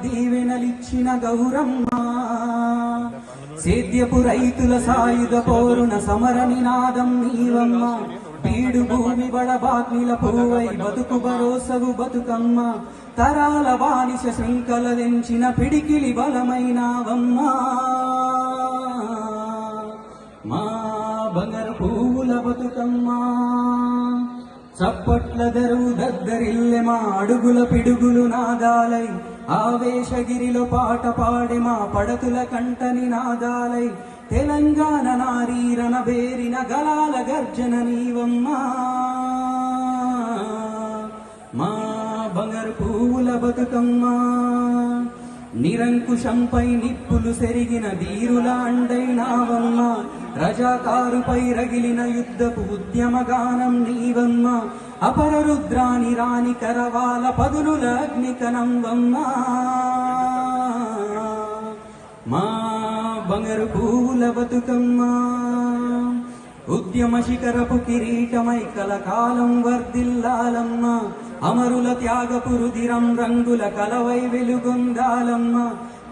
దీవెనలిచ్చిన గౌరమ్మ సేద్యపు రైతుల సాయుధ పోరున సమర నినాదం నీవమ్మ బీడు భూమి బడబాగ్నిల పూవై బతుకు భరోసగు బతుకమ్మ తరాల బానిస శృంఖల తెంచిన పిడికిలి బలమైనవమ్మ మా బంగారు పువ్వుల బతుకమ్మ చప్పట్ల దరువు దద్దరిల్లె మా అడుగుల పిడుగులు నాదాలై ఆవేశగిరిలో పాట పాడే మా పడతుల కంటని నాదాలై తెలంగాణ నారీరన బేరిన గలాల గర్జన నీవమ్మా మా బంగారు పువ్వుల బతుకమ్మా నిరంకుశంపై నిప్పులు సెరిగిన ధీరుల అండైనావమ్మ రజాకారుపై రగిలిన యుద్ధపు ఉద్యమగానం నీవమ్మ అపర రుద్రాని రాణి కరవాల పదునుల అగ్నికనంవమ్మ మా బంగారు పువ్వుల బతుకమ్మ ఉద్యమ శిఖరపు కిరీటమై కలకాలం వర్ధిల్లాలమ్మ అమరుల త్యాగపు రుధిరం రంగుల కలవై వెలుగొందాలమ్మ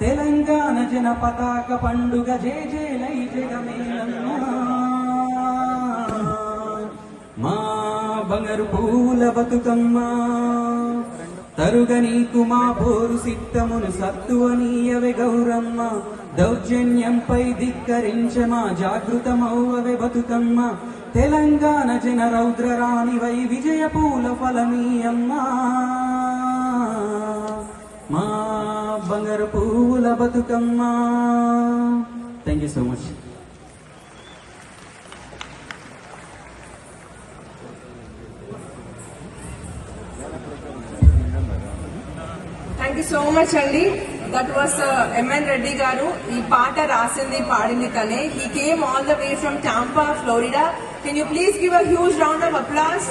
తెలంగాణ జన పతాక పండుగ జేజేలై జగమేలమ్మ మా బంగారు పువ్వుల బతుకమ్మ తరుగ నీకు మా పోరు సిద్ధమును సత్తువనీయవే గౌరమ్మ దౌర్జన్యంపై ధిక్కరించ మా జాగృతమౌవవే బతుకమ్మ తెలంగాణ జన రౌద్ర రాణివై విజయ పూల ఫలమీయమ్మ మా బంగారు పువ్వుల Bathukamma. Thank you so much. Thank you so much అండి. దట్ వాస్ ఎంఎన్ రెడ్డి గారు. ఈ పాట రాసింది పాడింది తనే. He came all the way from Tampa, Florida. Can you please give a huge round of applause.